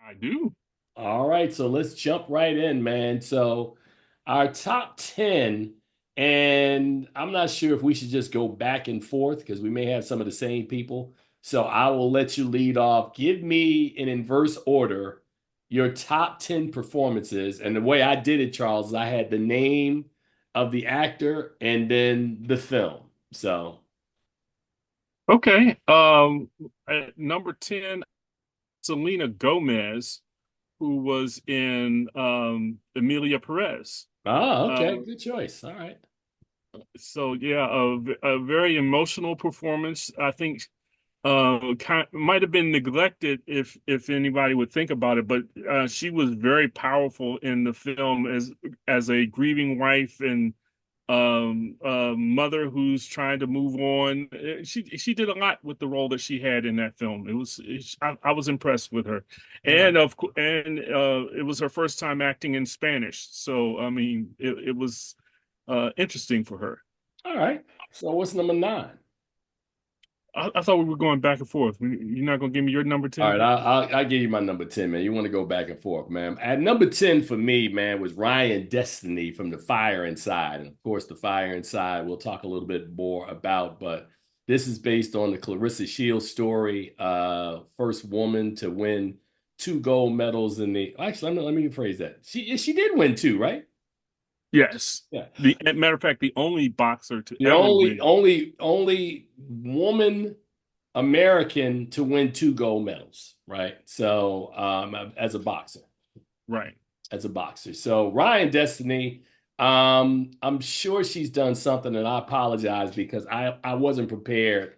I do. All right, so let's jump right in, man. So, our top 10, and I'm not sure if we should just go back and forth because we may have some of the same people. So, I will let you lead off. Give me in inverse order your top 10 performances. And the way I did it, Charles, is I had the name of the actor and then the film. So, Okay. At number 10, Selena Gomez, who was in Emilia Perez. oh, okay, Uh, good choice. All right. so yeah, a very emotional performance. I think might have been neglected if anybody would think about it, but she was very powerful in the film as a grieving wife and mother who's trying to move on. She did a lot with the role that she had in that film. I was impressed with her, All right. and it was her first time acting in Spanish, so I mean it was interesting for her. All right. So, what's number nine? I thought we were going back and forth. You're not gonna give me your number All right, 10? I'll give you my number 10, man. You want to go back and forth, man. At number 10 for me, man, was Ryan Destiny from The Fire Inside. And of course, The Fire Inside, we'll talk a little bit more about, but this is based on the Clarissa Shields story, first woman to win two gold medals in the actually let me rephrase that. She did win two, right? Yes. Yeah. The matter of fact, the only boxer to The ever only win. only only woman American to win two gold medals, right? So as a boxer, Right. as a boxer. So Ryan Destiny, I'm sure she's done something, and I apologize because I wasn't prepared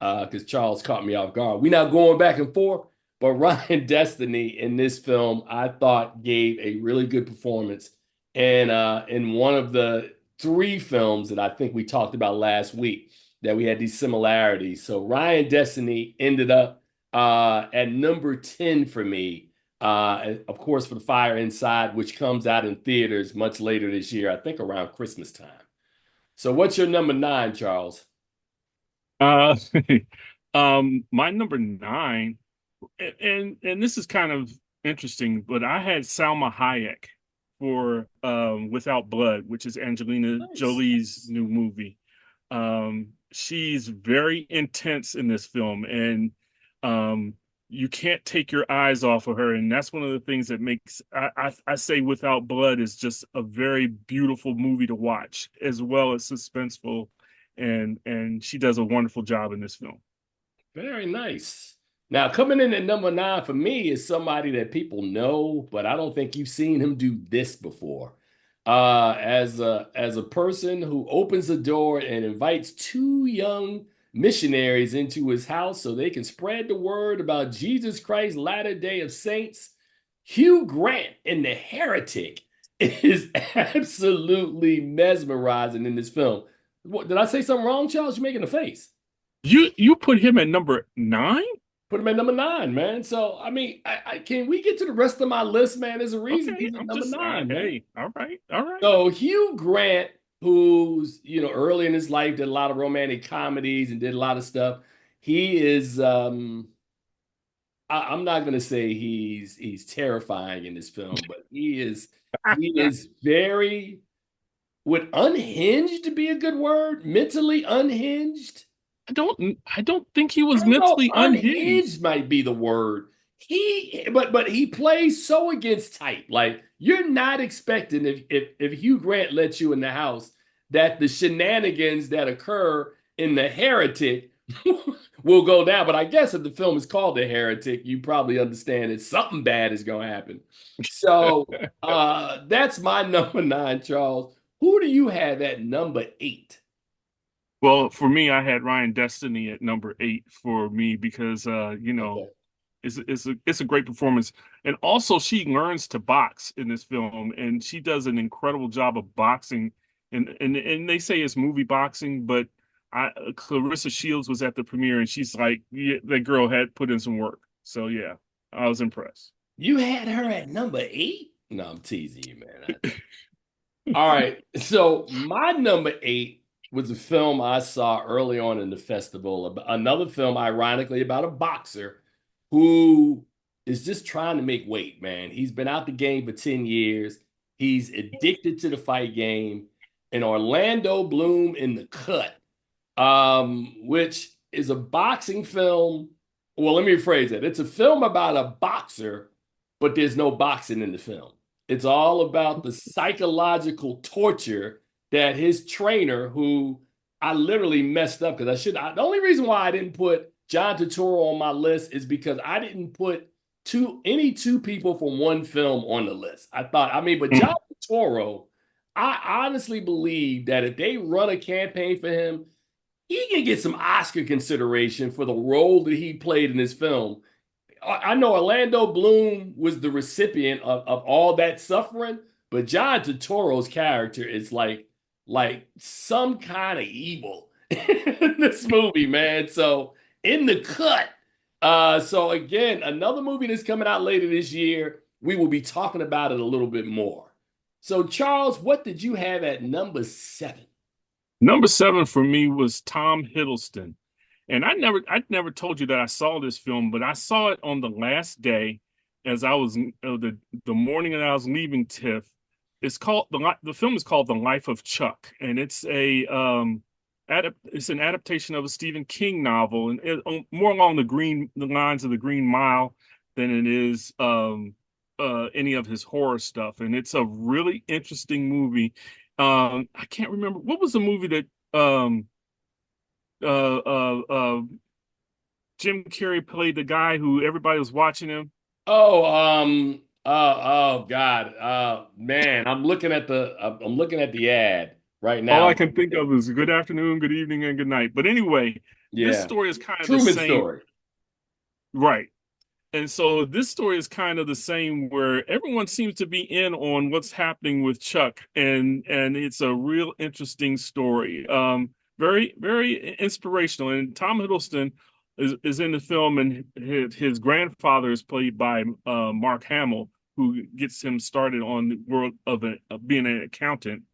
because Charles caught me off guard. We're not going back and forth, but Ryan Destiny in this film, I thought gave a really good performance, and in one of the three films that I think we talked about last week that we had these similarities. So Ryan Destiny ended up at number 10 for me. Of course, for The Fire Inside, which comes out in theaters much later this year, I think around Christmas time. So, what's your number nine, Charles? Uh, my number nine, and this is kind of interesting, but I had Salma Hayek for Without Blood, which is Angelina Nice. Jolie's new movie. She's very intense in this film, and um, you can't take your eyes off of her. And that's one of the things that makes I say Without Blood is just a very beautiful movie to watch, as well as suspenseful, and she does a wonderful job in this film. Very nice. Now, coming in at number nine for me is somebody that people know, but I don't think you've seen him do this before. As a person who opens the door and invites two young missionaries into his house so they can spread the word about Jesus Christ, Latter Day of Saints, Hugh Grant in The Heretic is absolutely mesmerizing in this film. What, did I say something wrong, Charles? You're making a face. You put him at number nine? Put him at number nine, man. So I mean, can we get to the rest of my list, man? There's a reason Okay, he's at number nine, man. hey, all right, all right. So Hugh Grant, who's early in his life did a lot of romantic comedies and did a lot of stuff. He is I'm not gonna say he's terrifying in this film, but he is very, would unhinged be a good word? Mentally unhinged? I don't think he I was don't know. mentally unhinged. Unhinged might be the word. But he plays so against type. Like you're not expecting if Hugh Grant lets you in the house that the shenanigans that occur in The Heretic will go down. But I guess if the film is called The Heretic, you probably understand that something bad is going to happen. So that's my number nine, Charles. Who do you have at number eight? Well, for me, I had Ryan Destiny at number eight for me because Okay. it's a great performance. And also she learns to box in this film and she does an incredible job of boxing. And they say it's movie boxing, but Clarissa Shields was at the premiere and she's like, yeah, that girl had put in some work. So yeah, I was impressed. You had her at number eight? No, I'm teasing you, man. All right. So my number eight was a film I saw early on in the festival. Another film, ironically, about a boxer who is just trying to make weight, man. He's been out the game for 10 years. He's addicted to the fight game. And Orlando Bloom in the cut, which is a boxing film. Well, let me rephrase it. It's a film about a boxer, but there's no boxing in the film. It's all about the psychological torture that his trainer, who I literally messed up because the only reason why I didn't put John Turturro on my list is because I didn't put any two people from one film on the list. But John Turturro, I honestly believe that if they run a campaign for him, he can get some Oscar consideration for the role that he played in this film. I know Orlando Bloom was the recipient of all that suffering, but John Turturro's character is like some kind of evil in this movie, man. So in the cut. So again, another movie that's coming out later this year. We will be talking about it a little bit more. So Charles, what did you have at number seven? Number seven for me was Tom Hiddleston. And I never told you that I saw this film, but I saw it on the last day as I was the morning that I was leaving TIFF. The film is called The Life of Chuck, and it's an adaptation of a Stephen King novel, and more along the lines of the Green Mile than it is any of his horror stuff. And it's a really interesting movie. I can't remember what was the movie that uh, uh, uh, Jim Carrey played the guy who everybody was watching him. Oh God. Man, I'm looking at the ad right All now. I can think of is good afternoon, good evening, and good night. But anyway, this Yeah. story is kind of the Truman same, story. right? And so this story is kind of the same where everyone seems to be in on what's happening with Chuck, and it's a real interesting story. Very inspirational. And Tom Hiddleston is in the film, and his grandfather is played by Mark Hamill, who gets him started on the world of being an accountant.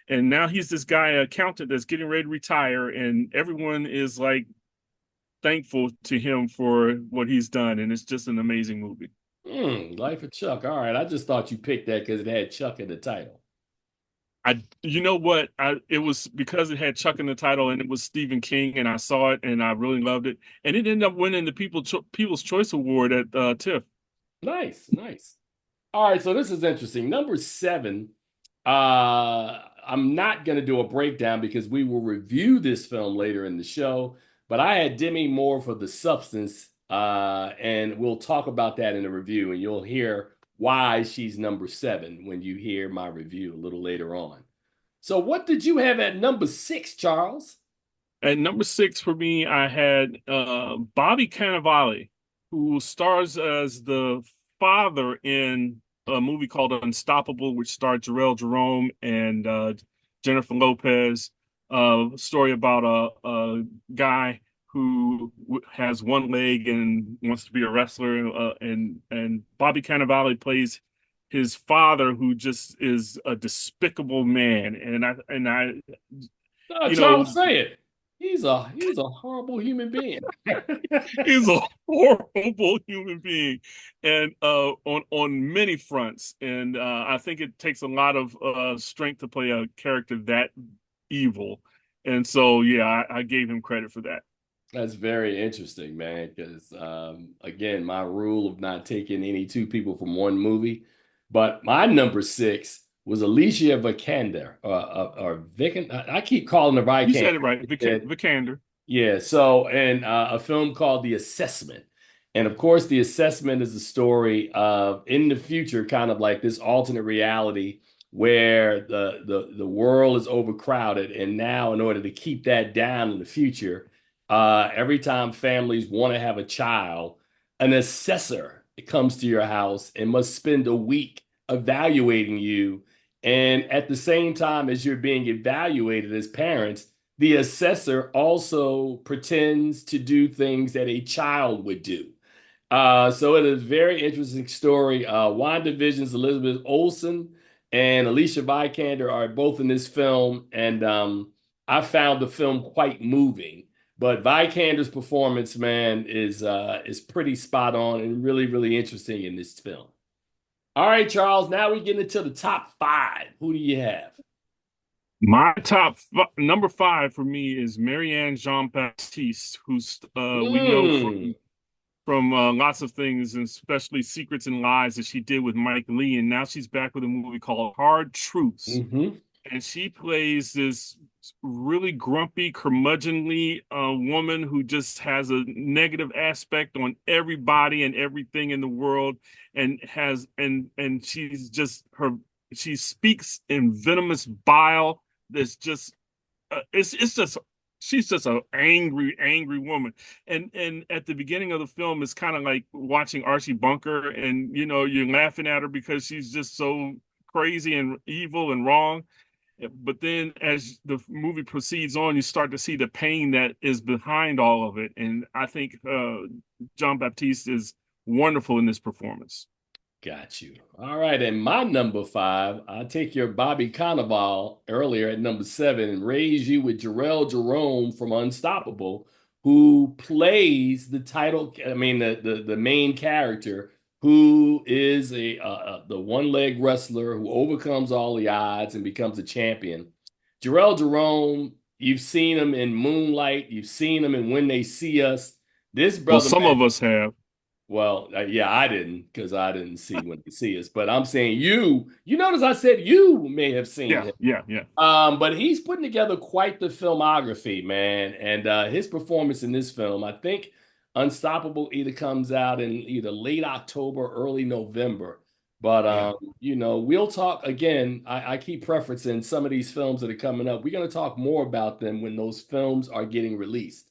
And now he's this guy, accountant that's getting ready to retire, and everyone is like thankful to him for what he's done, and it's just an amazing movie. Life of Chuck. All right. I just thought you picked that because it had Chuck in the title. You know what? It was because it had Chuck in the title and it was Stephen King, and I saw it and I really loved it, and it ended up winning the People's Choice Award at TIFF. Nice, nice. All right, so this is interesting. Number seven, I'm not going to do a breakdown because we will review this film later in the show, but I had Demi Moore for The Substance, and we'll talk about that in the review, and you'll hear why she's number seven when you hear my review a little later on. So, what did you have at number six, Charles? At number six for me, I had Bobby Cannavale, who stars as the father in a movie called Unstoppable, which starred Jarrell Jerome and Jennifer Lopez. Story about a guy who has one leg and wants to be a wrestler, and Bobby Cannavale plays his father, who just is a despicable man. And I, Oh, you know, Charles, say it. He's a horrible human being. he's a horrible human being, and on many fronts. And I think it takes a lot of strength to play a character that evil. And so, yeah, I gave him credit for that. That's very interesting, man. Because again, my rule of not taking any two people from one movie, but my number six was Alicia Vikander or Vikan. I keep calling her You Vikander. said it right, Vikander. Yeah, so and a film called The Assessment. And of course, The Assessment is a story of in the future, kind of like this alternate reality where the world is overcrowded. And now, in order to keep that down in the future, every time families want to have a child, an assessor comes to your house and must spend a week evaluating you. And at the same time as you're being evaluated as parents, the assessor also pretends to do things that a child would do. So it is a very interesting story. WandaVision's Elizabeth Olsen and Alicia Vikander are both in this film, and I found the film quite moving But Vikander's performance, man, is pretty spot on and really, really interesting in this film. All right, Charles. Now we get into the top five. Who do you have? My number five for me is Marianne Jean-Baptiste, who's we know Mm. from lots of things, and especially Secrets and Lies that she did with Mike Lee, and now she's back with a movie called Hard Truths, Hmm. and she plays this really grumpy, curmudgeonly woman who just has a negative aspect on everybody and everything in the world, and has and she's just her she speaks in venomous bile that's just it's just she's just an angry woman, and at the beginning of the film it's kind of like watching Archie Bunker, and you're laughing at her because she's just so crazy and evil and wrong. But then as the movie proceeds on, you start to see the pain that is behind all of it, and I think John Baptiste is wonderful in this performance. Got you. All right. And my number five, I take your Bobby Cannavale earlier at number seven and raise you with Jarrell Jerome from Unstoppable, who plays the title, I mean, the main character, who is the one leg wrestler who overcomes all the odds and becomes a champion. Jarrell Jerome, you've seen him in Moonlight, you've seen him in When They See Us. This Well, brother, some man, of us have. well, yeah, I didn't because I didn't see When They See Us. But I'm saying you notice I said you may have seen Yeah, him. yeah, yeah. But he's putting together quite the filmography, man. And his performance in this film, I think Unstoppable either comes out in either late October, early November. But Yeah. we'll talk again. I keep preferencing some of these films that are coming up. We're gonna talk more about them when those films are getting released.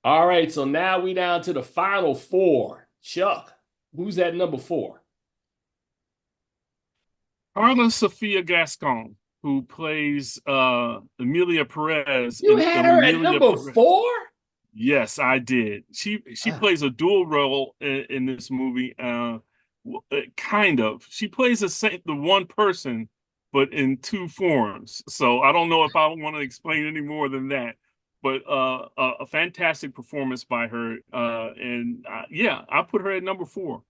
All right, so now we down to the final four. Chuck, who's at number four? Carla Sofia Gascon, who plays Amelia Perez You in had her at Amelia number Perez. four? Yes, I did. She Ah, plays a dual role in this movie. Kind of. She plays the one person, but in two forms. So I don't know if I want to explain any more than that. But a fantastic performance by her. And yeah, I put her at number four.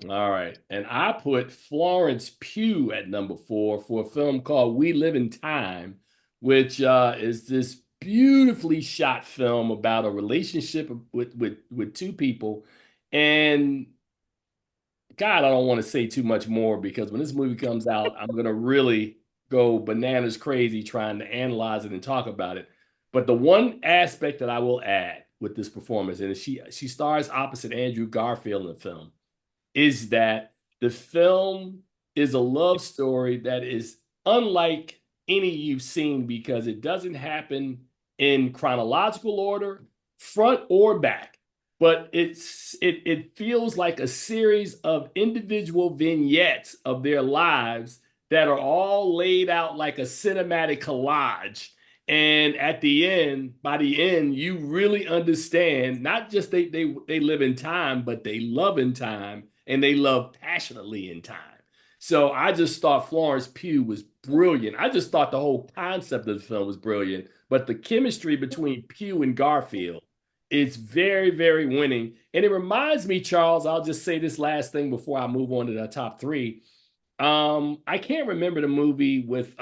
all right. And I put Florence Pugh at number four for a film called We Live in Time, which is this beautifully shot film about a relationship with two people. And God, I don't want to say too much more because when this movie comes out, I'm gonna really go bananas crazy trying to analyze it and talk about it. But the one aspect that I will add with this performance, and she stars opposite Andrew Garfield in the film, is that the film is a love story that is unlike any you've seen because it doesn't happen in chronological order, front or back, but it feels like a series of individual vignettes of their lives that are all laid out like a cinematic collage. And at the end, by the end, you really understand not just they live in time, but they love in time and they love passionately in time. So I just thought Florence Pugh was brilliant. I just thought the whole concept of the film was brilliant. But the chemistry between Pugh and Garfield is very, very winning. And it reminds me, Charles, I'll just say this last thing before I move on to the top three. I can't remember the movie with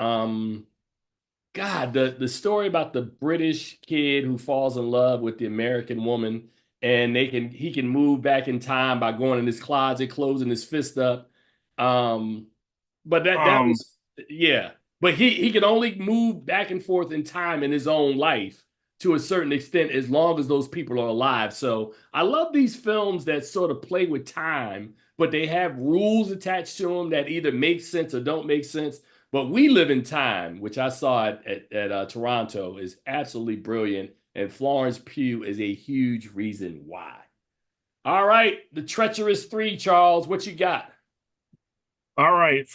God, the story about the British kid who falls in love with the American woman, and he can move back in time by going in his closet, closing his fist up. Um, but that Um, was yeah. But he can only move back and forth in time in his own life to a certain extent as long as those people are alive. So I love these films that sort of play with time, but they have rules attached to them that either make sense or don't make sense. But We Live in Time, which I saw at Toronto, is absolutely brilliant. And Florence Pugh is a huge reason why. All right, the treacherous three, Charles. What you got? all right.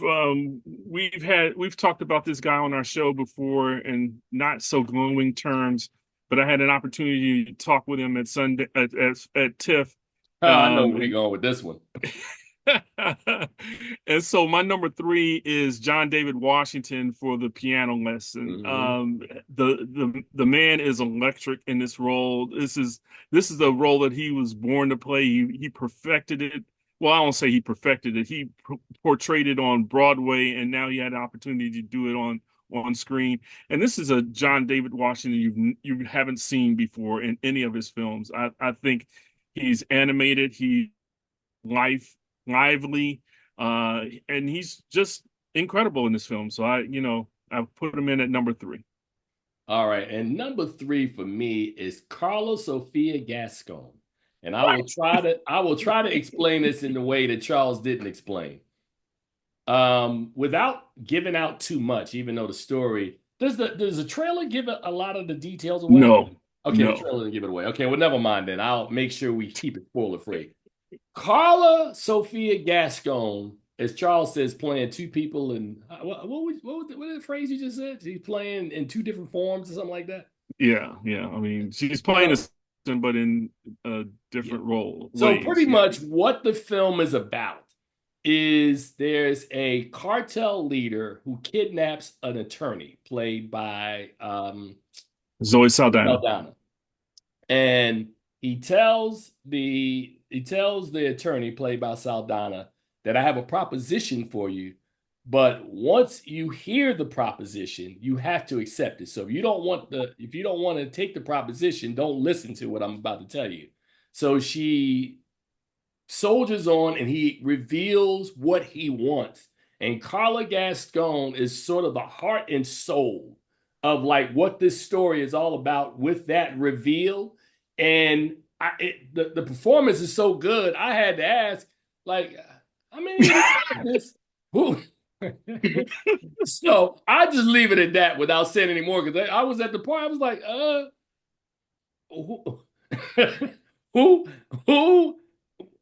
We've talked about this guy on our show before in not so glowing terms, but I had an opportunity to talk with him at Sunday at TIFF. I know where we're And going with this one. And so my number three is John David Washington for the piano lesson. Hmm. The man is electric in this role. This is a role that he was born to play. He perfected it. Well, I won't say he perfected it. He portrayed it on Broadway, and now he had an opportunity to do it on screen. And this is a John David Washington you haven't seen before in any of his films. I think he's animated. He life lively, and he's just incredible in this film. So I put him in at number three. All right, and number three for me is Carla Sofia Gascon, and What? I will try to explain this in the way that Charles didn't explain, without giving out too much. Even though the story does the trailer give a lot of the details away? No, Okay, the no. trailer didn't give it away. Okay, well, never mind then. I'll make sure we keep it spoiler free. Carla Sophia Gascon, as Charles says, playing two people in what was the phrase you just said? She's playing in two different forms or something like that. Yeah, yeah. I mean, she's playing a So citizen, but in a yeah. different role So ways. pretty Yeah. much what the film is about is there's a cartel leader who kidnaps an attorney played by Zoe Saldana. Saldana. And he tells the attorney played by Saldana that I have a proposition for you, but once you hear the proposition, you have to accept it. So if you don't want to take the proposition, don't listen to what I'm about to tell you. So she soldiers on and he reveals what he wants. And Carla Gascon is sort of the heart and soul of like what this story is all about with that reveal. And the performance is so good. I had to ask, like, how many of these actors who? So I just leave it at that without saying any more because I was at the point I was like, who, who, who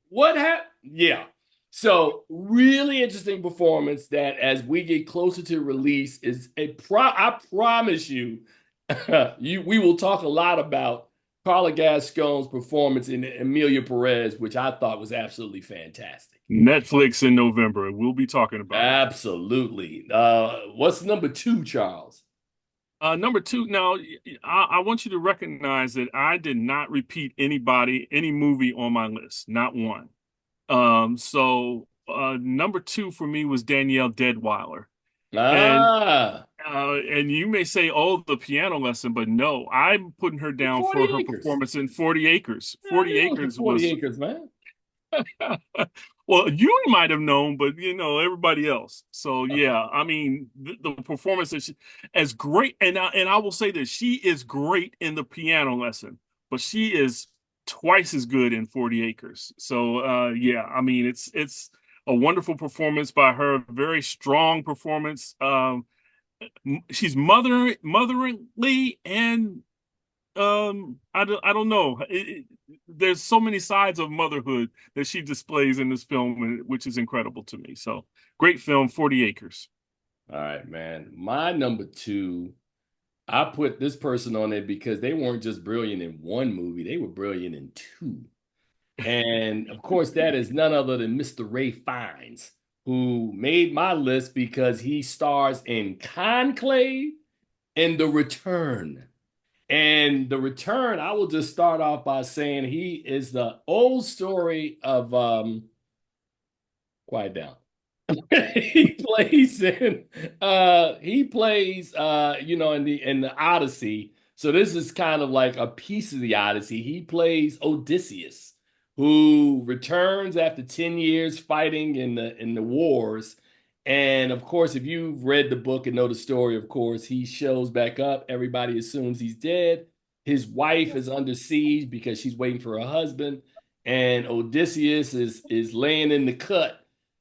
what happened? Yeah. So really interesting performance that as we get closer to release is I promise you, we will talk a lot about Carla Gascon's performance in Emilia Perez, which I thought was absolutely fantastic. Netflix in November. We'll be talking about it. Absolutely. What's number two, Charles? Number two, now I want you to recognize that I did not repeat any movie on my list, not one. So number two for me was Danielle Deadweiler. And Ah, and you may say, oh, the piano lesson, but no, I'm putting her down 40 for her acres. performance in 40 Acres. Yeah, I 40 knew it was Acres 40 was acres, man. well, you might have known, but everybody else. So yeah, I mean, the performance is as great, and I will say that she is great in the piano lesson, but she is twice as good in 40 Acres. So yeah, I mean, it's a wonderful performance by her, very strong performance. She's motherly, and I don't know. There's so many sides of motherhood that she displays in this film, which is incredible to me. So great film, 40 Acres. All right, man. My number two, I put this person on it because they weren't just brilliant in one movie, they were brilliant in two. And of course, that is none other than Mr. Ray Fiennes, who made my list because he stars in Conclave and The Return. And The Return, I will just start off by saying he is the old story of quiet down. He plays in the Odyssey. So this is kind of like a piece of the Odyssey. He plays Odysseus, who returns after 10 years fighting in the wars. And of course, if you've read the book and know the story, of course, he shows back up. Everybody assumes he's dead. His wife is under siege because she's waiting for her husband. And Odysseus is laying in the cut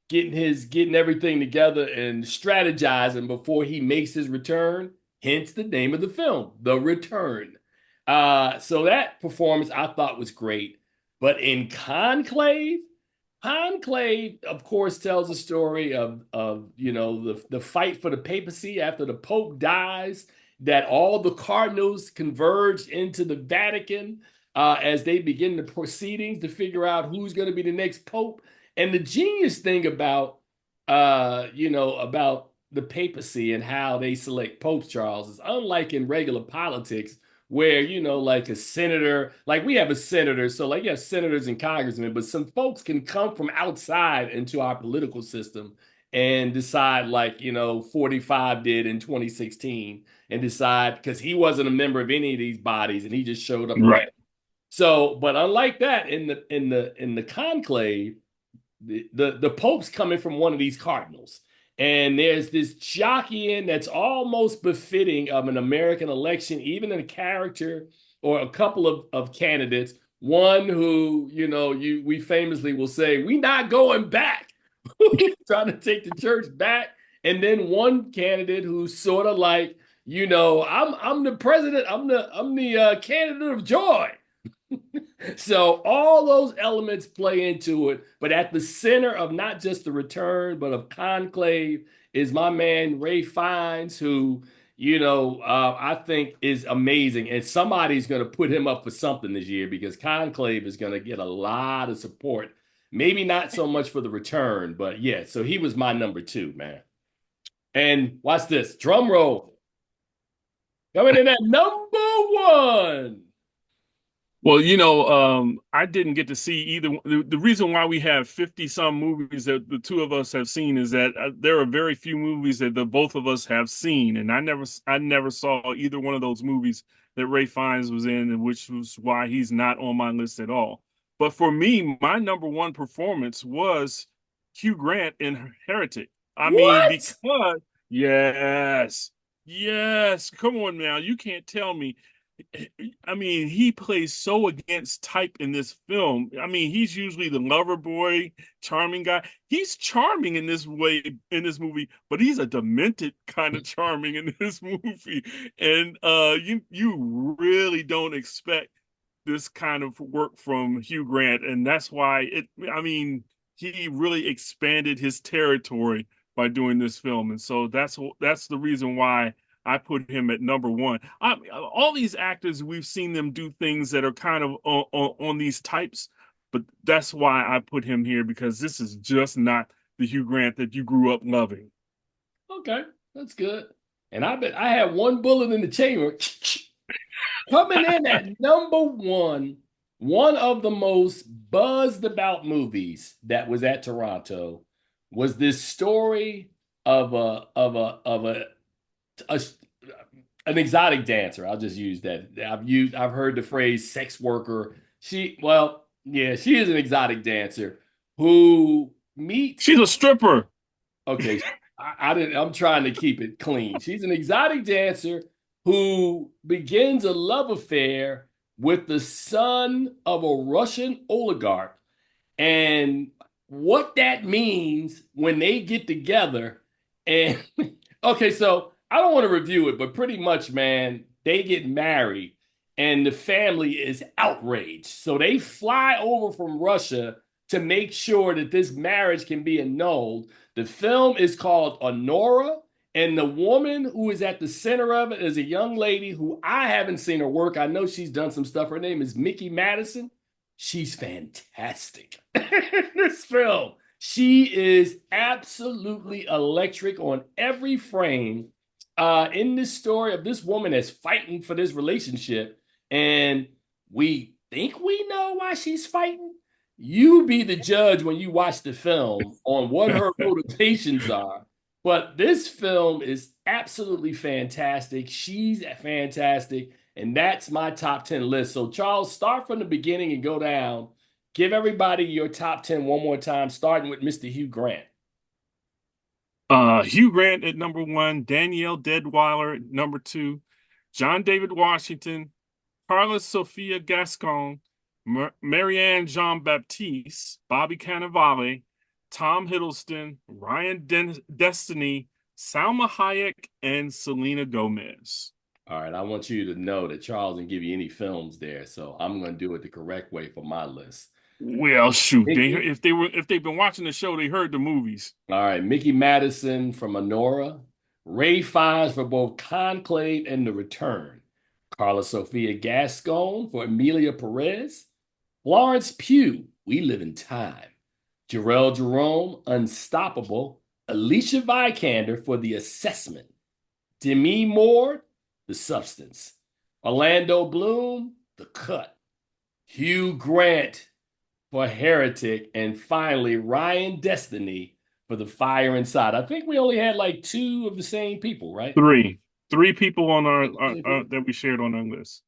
getting everything together and strategizing before he makes his return. Hence the name of the film, The Return. So that performance I thought was great. But in Conclave, of course, tells a story of the fight for the papacy after the Pope dies, that all the cardinals converge into the Vatican as they begin the proceedings to figure out who's going to be the next Pope. And the genius thing about about the papacy and how they select popes, Charles, is unlike in regular politics where, like a senator, like we have a senator, so like you have senators and congressmen, but some folks can come from outside into our political system and decide, like, 45 did in 2016, and decide because he wasn't a member of any of these bodies and he just showed up Right. randomly. So, but unlike that, in the conclave, the Pope's coming from one of these cardinals. And there's this jockeying that's almost befitting of an American election, even in a character or a couple of candidates. One who, we famously will say, we not going back, trying to take the church back. And then one candidate who's sort of like, I'm the president, I'm the candidate of joy. So all those elements play into it, but at the center of not just the return, but of Conclave is my man Ray Fiennes, who I think is amazing, and somebody's going to put him up for something this year because Conclave is going to get a lot of support. Maybe not so much for the return, but yeah. So he was my number two, man. And watch this drum roll coming in at number one. Well, I didn't get to see either. The reason why we have 50 some movies that the two of us have seen is that there are very few movies that the both of us have seen, and I never saw either one of those movies that Ray Fiennes was in, and which was why he's not on my list at all. But for me, my number one performance was Hugh Grant in Heretic. I mean, What? because yes, yes, come on now, you can't tell me. I mean, he plays so against type in this film. I mean, he's usually the lover boy, charming guy. He's charming in this way in this movie, but he's a demented kind of charming in this movie. And you really don't expect this kind of work from Hugh Grant, and that's why I mean, he really expanded his territory by doing this film, and so that's the reason why I put him at number one. All these actors, we've seen them do things that are kind of on these types, but that's why I put him here because this is just not the Hugh Grant that you grew up loving. Okay, that's good. And I bet I had one bullet in the chamber. Coming in at number one of the most buzzed about movies that was at Toronto was this story of a an exotic dancer. I'll just use that. I've heard the phrase sex worker. She is an exotic dancer who meets. She's a stripper. Okay, I didn't. I'm trying to keep it clean. She's an exotic dancer who begins a love affair with the son of a Russian oligarch, and what that means when they get together. And okay, so I don't want to review it, but pretty much, man, they get married, and the family is outraged. So they fly over from Russia to make sure that this marriage can be annulled. The film is called Honora, and the woman who is at the center of it is a young lady who I haven't seen her work. I know she's done some stuff. Her name is Mickey Madison. She's fantastic in this film. She is absolutely electric on every frame in this story of this woman that's fighting for this relationship. And we think we know why she's fighting. You be the judge when you watch the film on what her motivations are. But this film is absolutely fantastic. She's fantastic. And that's my top 10 list. So, Charles, start from the beginning and go down. Give everybody your top 10 one more time, starting with Mr. Hugh Grant. Hugh Grant at number one, Danielle Deadwyler at number two, John David Washington, Carla Sophia Gascon, Marianne Jean Baptiste, Bobby Cannavale, Tom Hiddleston, Destiny, Salma Hayek, and Selena Gomez. All right, I want you to know that Charles didn't give you any films there, so I'm going to do it the correct way for my list. Well, shoot, Mickey, if they've been watching the show, they heard the movies. all right, Mickey Madison from Honora, Ray Fiennes for both Conclave and The Return, Carla Sophia Gascon for Emilia Perez, Florence Pugh, We Live in Time, Jarrell Jerome, Unstoppable, Alicia Vikander for The Assessment, Demi Moore, The Substance, Orlando Bloom, The Cut, Hugh Grant for Heretic, and finally Ryan Destiny for The Fire Inside. I think we only had like two of the same people, right? Three people on our that we shared on our list.